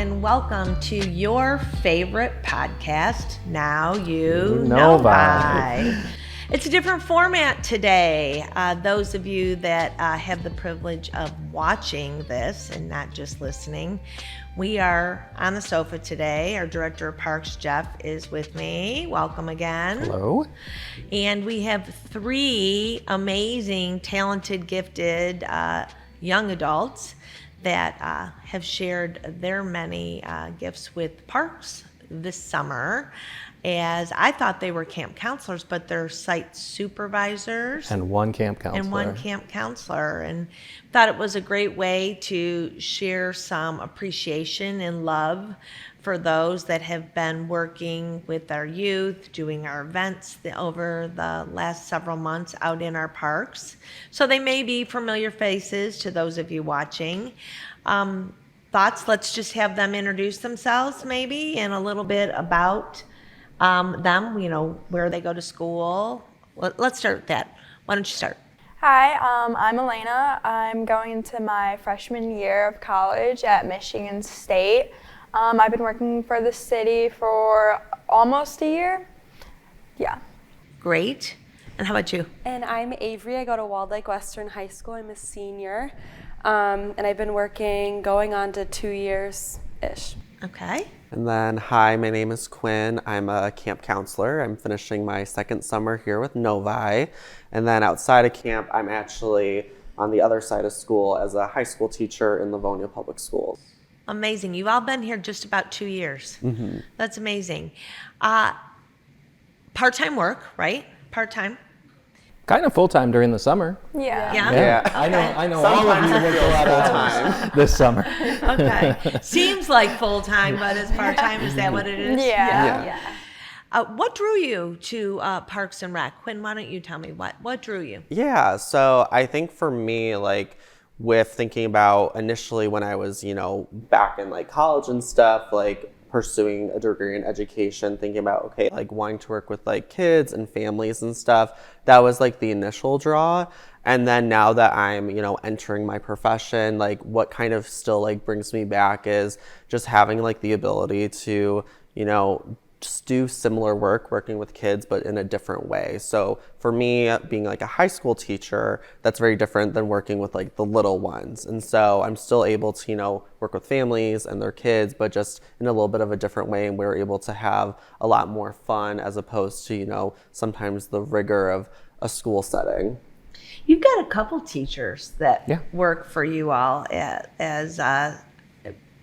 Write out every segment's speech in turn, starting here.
and welcome to your favorite podcast, Now You Novi. It's a different format today. Those of you that have the privilege of watching this and not just listening, we are on the sofa today. Our Director of Parks, Jeff, is with me. Welcome again. Hello. And we have three amazing, talented, gifted young adults that have shared their many gifts with Parks this summer. As I thought they were camp counselors, but they're site supervisors. And one camp counselor. And thought it was a great way to share some appreciation and love for those that have been working with our youth, doing our events over the last several months out in our parks. So they may be familiar faces to those of you watching. Thoughts? Let's just have them introduce themselves maybe and a little bit about them, where they go to school. Let's start with that. Why don't you start? Hi, I'm Elena. I'm going into my freshman year of college at Michigan State. I've been working for the city for almost a year. Yeah. Great. And how about you? And I'm Avery. I go to Walled Lake Western High School. I'm a senior. And I've been working going on to 2 years-ish. Okay. And then, hi, my name is Quinn. I'm a camp counselor. I'm finishing my second summer here with Novi. And then outside of camp, I'm actually on the other side of school as a high school teacher in Livonia Public Schools. Amazing. You've all been here just about 2 years. Mm-hmm. That's amazing. Part-time work, right? Part-time. Kind of full-time during the summer. Yeah. Yeah? Okay. I know all of you work a lot of hours this summer. Okay. Seems like full-time, but it's part-time. Is that what it is? Yeah. What drew you to Parks and Rec? Quinn, why don't you tell me what drew you? Yeah, so I think for me, with thinking about initially when I was, back in college and stuff, pursuing a degree in education, thinking about, wanting to work with kids and families and stuff, that was the initial draw. And then now that I'm, entering my profession, what kind of still brings me back is just having the ability to, just do similar work, working with kids, but in a different way. So for me, being a high school teacher, that's very different than working with the little ones. And so I'm still able to, work with families and their kids, but just in a little bit of a different way. And we're able to have a lot more fun as opposed to, sometimes the rigor of a school setting. You've got a couple teachers that work for you all as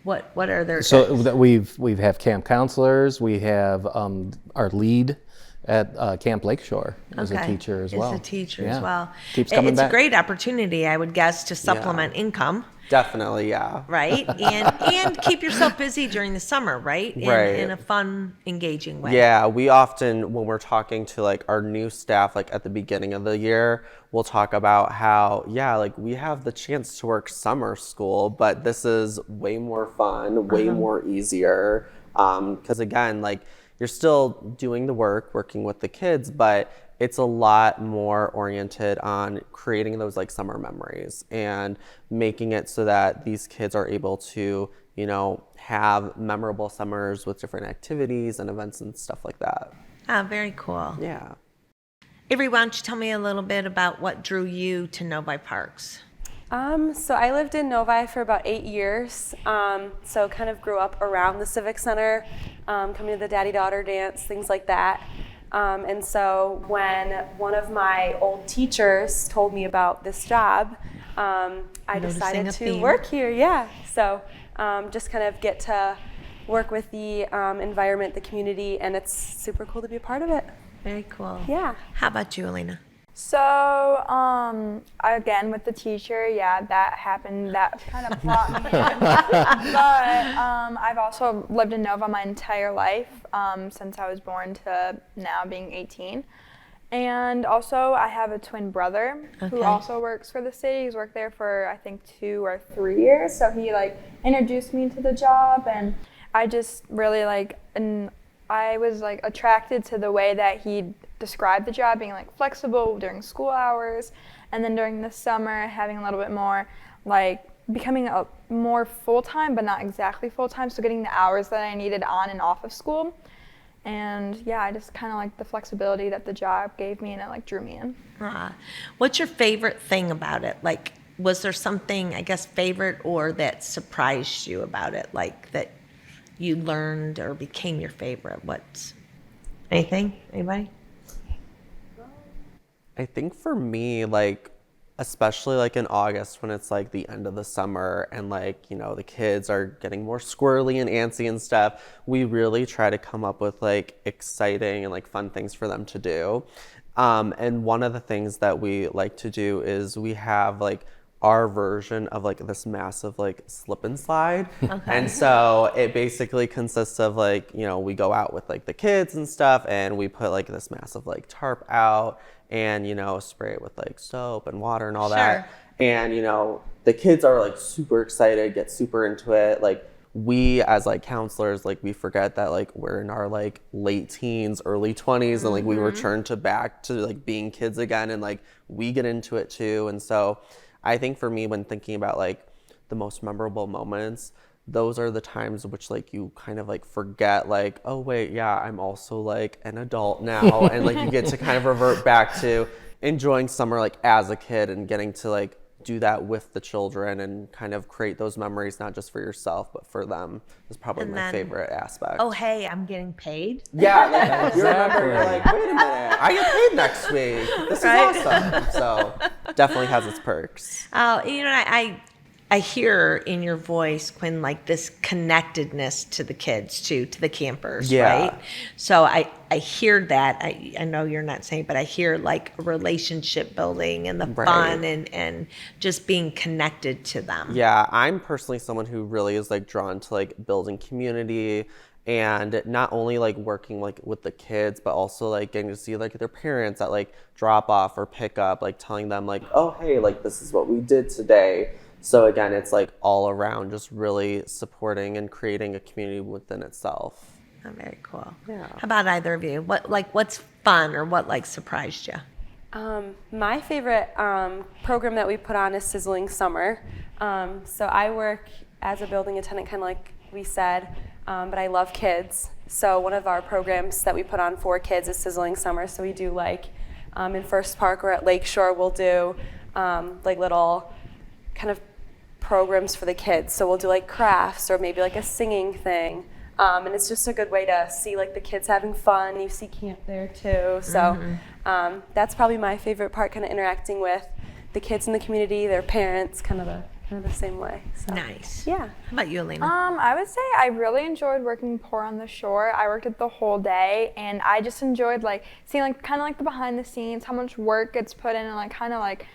what are their So we have camp counselors. We have our lead at Camp Lakeshore as a teacher as well. As a teacher as well. Keeps coming back. It's a great opportunity, I would guess, to supplement income. Definitely, yeah. Right? And keep yourself busy during the summer, right? In a fun, engaging way. Yeah, we often, when we're talking to our new staff, at the beginning of the year, we'll talk about how, we have the chance to work summer school, but this is way more fun, way more easier. Because again, you're still doing the work, working with the kids, but it's a lot more oriented on creating those summer memories and making it so that these kids are able to, have memorable summers with different activities and events and stuff like that. Oh, very cool. Yeah. Avery, why don't you tell me a little bit about what drew you to Novi Parks? So I lived in Novi for about 8 years. So kind of grew up around the Civic Center, coming to the daddy-daughter dance, things like that. And so when one of my old teachers told me about this job, I decided to work here. Yeah. So just kind of get to work with the environment, the community, and it's super cool to be a part of it. Very cool. Yeah. How about you, Elena? So, again, with the teacher, that happened. That kind of brought me in. But I've also lived in Nova my entire life, since I was born to now being 18. And also, I have a twin brother who also works for the city. He's worked there for, I think, 2 or 3 years. So he, introduced me to the job, and I just really, and I was, attracted to the way that he described the job, being flexible during school hours, and then during the summer having a little bit more becoming a more full-time, but not exactly full-time, so getting the hours that I needed on and off of school. And yeah, I just kind of like the flexibility that the job gave me, and it like drew me in. What's your favorite thing about it? Like, was there something, I guess, favorite or that surprised you about it? Like that you learned or became your favorite? What's anything? Anybody? I think for me, like, especially like in August when it's like the end of the summer and like, you know, the kids are getting more squirrely and antsy and stuff, we really try to come up with like exciting and like fun things for them to do. And one of the things that we like to do is we have like our version of like this massive like slip and slide. Okay. And so it basically consists of like, you know, we go out with like the kids and stuff and we put like this massive like tarp out and, you know, spray it with like soap and water and all that. And, you know, the kids are like super excited, get super into it. Like we as like counselors, like we forget that like we're in our like late teens, early 20s and like we return to back to like being kids again and like we get into it too. And so I think for me, when thinking about like the most memorable moments, those are the times which like you kind of like forget like, oh wait, yeah, I'm also like an adult now. And like you get to kind of revert back to enjoying summer like as a kid and getting to like do that with the children and kind of create those memories, not just for yourself, but for them is probably my favorite aspect. Oh, hey, I'm getting paid. Yeah, like, you remember, you're like, wait a minute, I get paid next week. This is awesome. So definitely has its perks. Oh, you know, I hear in your voice, Quinn, like this connectedness to the kids too, to the campers, right? So I hear that. I know you're not saying, but I hear like relationship building and the fun and just being connected to them. Yeah, I'm personally someone who really is like drawn to like building community and not only like working like with the kids, but also like getting to see like their parents at like drop off or pick up, like telling them like, oh, hey, like this is what we did today. So again, it's like all around just really supporting and creating a community within itself. Oh, very cool. Yeah. How about either of you? What's fun or what like surprised you? My favorite program that we put on is Sizzling Summer. So I work as a building attendant, kind of like we said, but I love kids. So one of our programs that we put on for kids is Sizzling Summer. So we do like in First Park or at Lakeshore, we'll do like little kind of programs for the kids. So we'll do like crafts or maybe like a singing thing. And it's just a good way to see like the kids having fun. You see camp there too. So that's probably my favorite part, kind of interacting with the kids in the community, their parents, kind of the same way. So, nice. Yeah. How about you, Elena? I would say I really enjoyed working Pour on the Shore. I worked it the whole day, and I just enjoyed like seeing like kind of like the behind the scenes, how much work gets put in, and like kind of like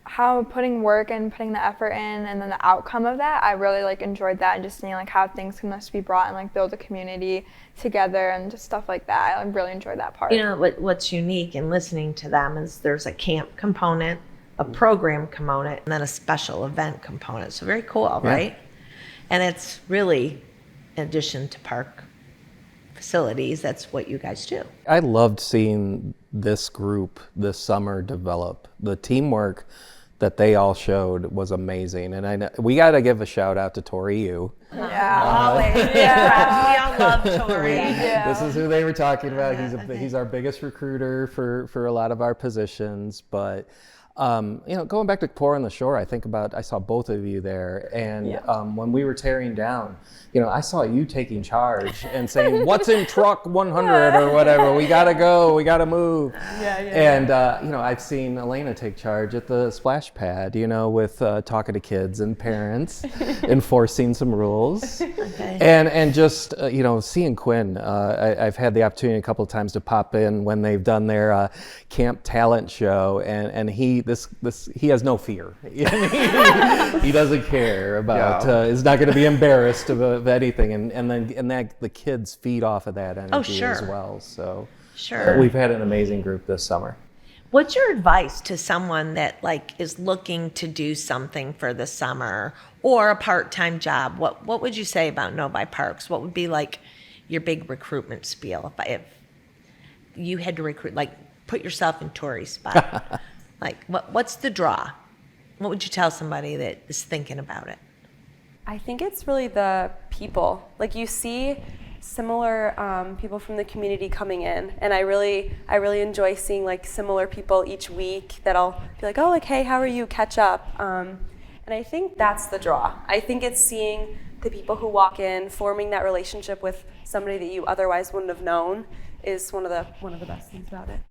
how putting work and putting the effort in and then the outcome of that, I really like enjoyed that, and just seeing like how things can must be brought and like build a community together and just stuff like that. I really enjoyed that part. You know, what's unique in listening to them is there's a camp component, a program component, and then a special event component. So very cool, right? And it's really, in addition to park facilities, that's what you guys do. I loved seeing this group this summer develop. The teamwork that they all showed was amazing. And I know we got to give a shout out to Tori Yu. Always. We all love Tori. This is who they were talking about. He's our biggest recruiter for a lot of our positions. But you know, going back to Pour on the Shore, I saw both of you there, and when we were tearing down, you know, I saw you taking charge and saying, "What's in truck 100 or whatever? We gotta go. We gotta move." And you know, I've seen Elena take charge at the splash pad, you know, with talking to kids and parents, enforcing some rules, and just you know, seeing Quinn. I've had the opportunity a couple of times to pop in when they've done their camp talent show, and he has no fear. He doesn't care about. Is not going to be embarrassed of anything, and that the kids feed off of that energy as well. So we've had an amazing group this summer. What's your advice to someone that like is looking to do something for the summer or a part-time job? What would you say about Novi Parks? What would be like your big recruitment spiel if you had to recruit? Like, put yourself in Tori's spot. Like, what's the draw? What would you tell somebody that is thinking about it? I think it's really the people. Like you see similar people from the community coming in, and I really enjoy seeing like similar people each week that I'll be like, oh, like, hey, how are you? Catch up. And I think that's the draw. I think it's seeing the people who walk in, forming that relationship with somebody that you otherwise wouldn't have known is one of the best things about it.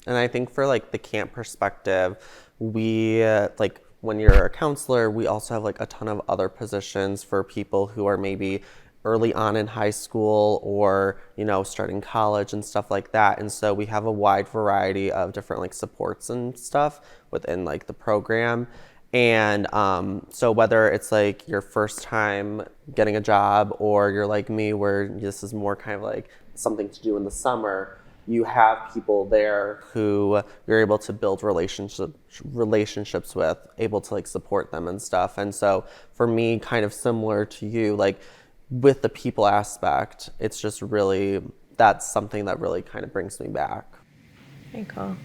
And I think for like the camp perspective, we like when you're a counselor, we also have like a ton of other positions for people who are maybe early on in high school or, you know, starting college and stuff like that. And so we have a wide variety of different like supports and stuff within like the program. And so whether it's like your first time getting a job or you're like me where this is more kind of like something to do in the summer, you have people there who you're able to build relationships with, able to like support them and stuff. And so for me, kind of similar to you, like with the people aspect, it's just really, that's something that really kind of brings me back. Very cool.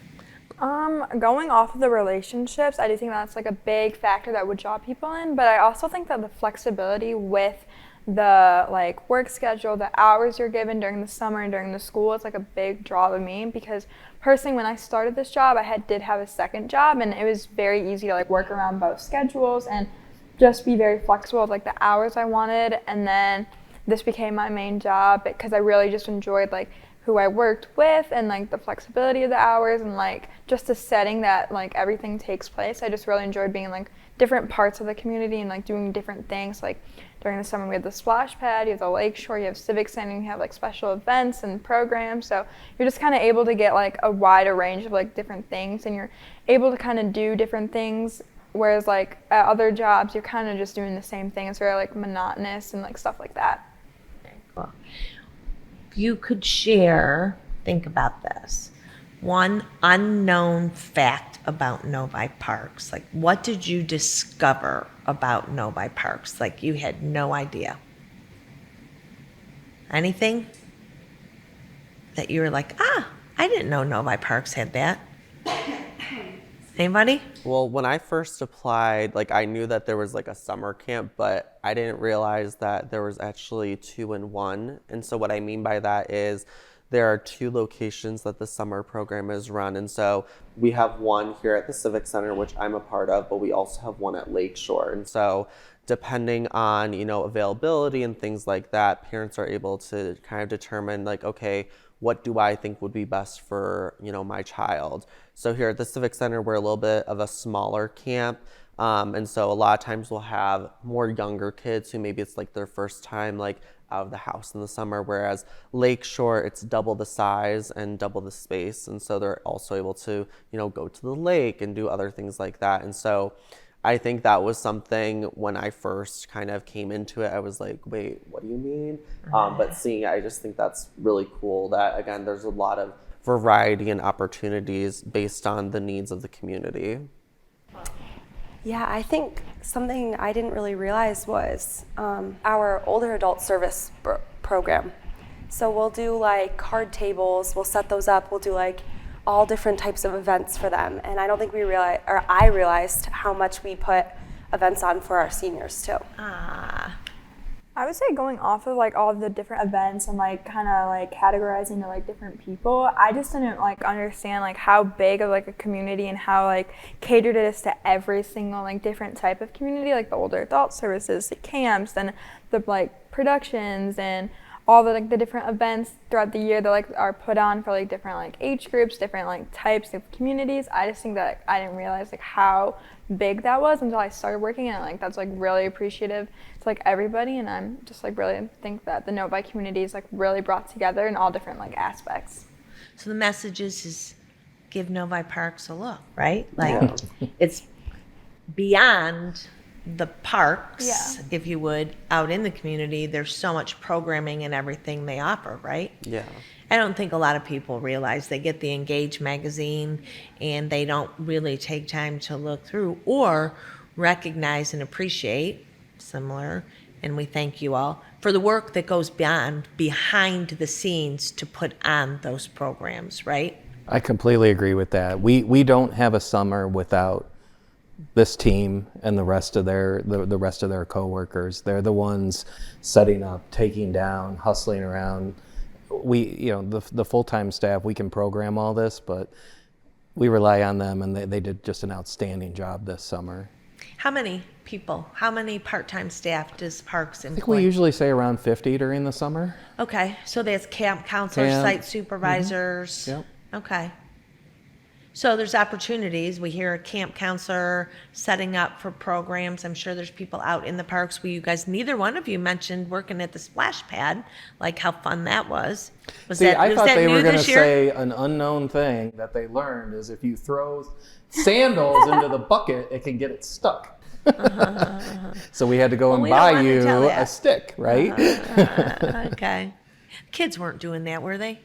Going off of the relationships, I do think that's like a big factor that would draw people in, but I also think that the flexibility with the like work schedule, the hours you're given during the summer and during the school, it's like a big draw to me because personally when I started this job, I did have a second job and it was very easy to like work around both schedules and just be very flexible with like the hours I wanted. And then this became my main job because I really just enjoyed like who I worked with and like the flexibility of the hours and like just the setting that like everything takes place. I just really enjoyed being in like different parts of the community and like doing different things. Like during the summer we have the splash pad, you have the lake shore, you have civic center, you have like special events and programs. So you're just kind of able to get like a wider range of like different things and you're able to kind of do different things. Whereas like at other jobs, you're kind of just doing the same thing. It's very like monotonous and like stuff like that. Cool. You could share, think about this, one unknown fact about Novi Parks. Like, what did you discover about Novi Parks? Like, you had no idea. Anything that you were like, I didn't know Novi Parks had that. Anybody? Well, when I first applied, like I knew that there was like a summer camp, but I didn't realize that there was actually 2 in 1. And so what I mean by that is there are 2 locations that the summer program is run. And so we have one here at the Civic Center, which I'm a part of, but we also have one at Lakeshore. And so depending on, you know, availability and things like that, parents are able to kind of determine like, okay, what do I think would be best for, you know, my child? So here at the Civic Center, we're a little bit of a smaller camp. And so a lot of times we'll have more younger kids who maybe it's like their first time like out of the house in the summer, whereas Lakeshore, it's double the size and double the space. And so they're also able to, you know, go to the lake and do other things like that. And so I think that was something when I first kind of came into it, I was like, wait, what do you mean? But seeing it, I just think that's really cool that, again, there's a lot of variety and opportunities based on the needs of the community. Yeah, I think something I didn't really realize was our older adult service program. So we'll do like card tables, we'll set those up, we'll do like all different types of events for them. And I don't think I realized how much we put events on for our seniors too. I would say going off of like all of the different events and like kind of like categorizing to like different people, I just didn't like understand like how big of like a community and how like catered it is to every single like different type of community, like the older adult services, the camps, and the like productions and all the like the different events throughout the year that like are put on for like different like age groups, different like types of communities. I just think that like, I didn't realize like how big that was until I started working, and like that's like really appreciative to like everybody. And I'm just like really think that the Novi community is like really brought together in all different like aspects. So the message is give Novi Parks a look, right? Like it's beyond the parks, if you would, out in the community. There's so much programming and everything they offer, right? Yeah. I don't think a lot of people realize they get the Engage magazine and they don't really take time to look through or recognize and appreciate similar. And we thank you all for the work that goes behind the scenes to put on those programs, right? I completely agree with that. We don't have a summer without this team and the rest of their coworkers. They're the ones setting up, taking down, hustling around. We, the full-time staff, we can program all this, but we rely on them, and they did just an outstanding job this summer. How many people? How many part-time staff does Parks employ? I think we usually say around 50 during the summer. Okay, so that's camp counselors, site supervisors. Yep. Okay. So there's opportunities. We hear a camp counselor setting up for programs. I'm sure there's people out in the parks where you guys, neither one of you mentioned working at the splash pad, like how fun that was. Was I thought they were going to this year? say an unknown thing that they learned is if you throw sandals into the bucket, it can get it stuck. So we had to go and we don't buy wanna you tell that. a stick, right? Okay. Kids weren't doing that, were they?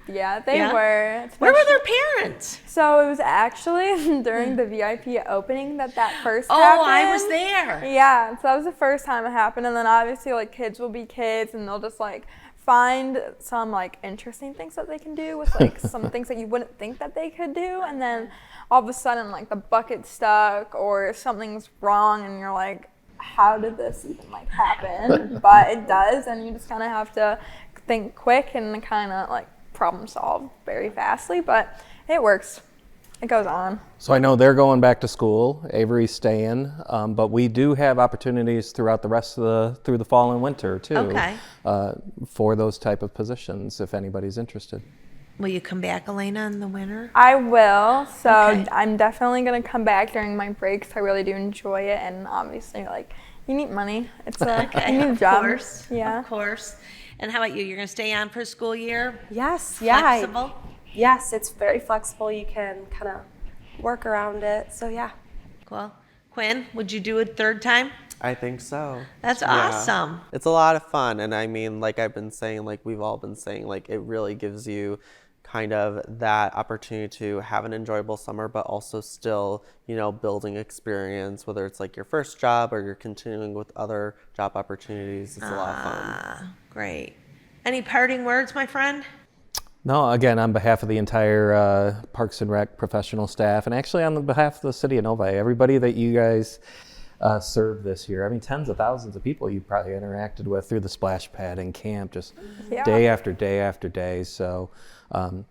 Yeah, they Yeah? were. Where were their parents? So it was actually during the VIP opening that first Oh, happened. I was there. Yeah, so that was the first time it happened, and then obviously like kids will be kids, and they'll just like find some like interesting things that they can do with like some things that you wouldn't think that they could do, and then all of a sudden like the bucket's stuck or something's wrong, and you're like, how did this even like happen? But it does, and you just kind of have to think quick and kind of like problem solve very fastly, but it works. It goes on. So I know they're going back to school. Avery's staying, but we do have opportunities throughout the rest of through the fall and winter too. Okay. For those type of positions, if anybody's interested. Will you come back, Elena, in the winter? I will. So Okay. I'm definitely gonna come back during my breaks. I really do enjoy it, and obviously like you need money. It's a you need a Of job. course. Yeah. Of course. And how about you? You're going to stay on for a school year? Yes, yeah. Flexible? Yes, it's very flexible. You can kind of work around it. So yeah. Cool. Quinn, would you do it third time? I think so. That's Yeah. awesome. It's a lot of fun. And I mean, like I've been saying, like we've all been saying, like it really gives you kind of that opportunity to have an enjoyable summer, but also still, building experience, whether it's like your first job or you're continuing with other job opportunities. It's a lot of fun. Great. Any parting words, my friend? No, again, on behalf of the entire Parks and Rec professional staff, and actually on behalf of the city of Novi, everybody that you guys served this year. I mean, tens of thousands of people you probably interacted with through the splash pad and camp, just Yeah. day after day after day. So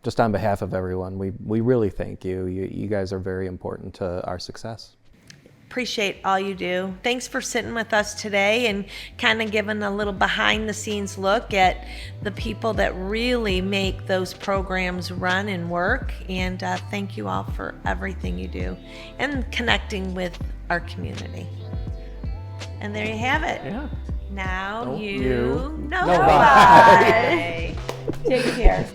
just on behalf of everyone, we really thank you. You guys are very important to our success. Appreciate all you do. Thanks for sitting with us today and kind of giving a little behind the scenes look at the people that really make those programs run and work. And thank you all for everything you do and connecting with our community. And there you have it. Yeah. Now Don't you you know know why. Take care.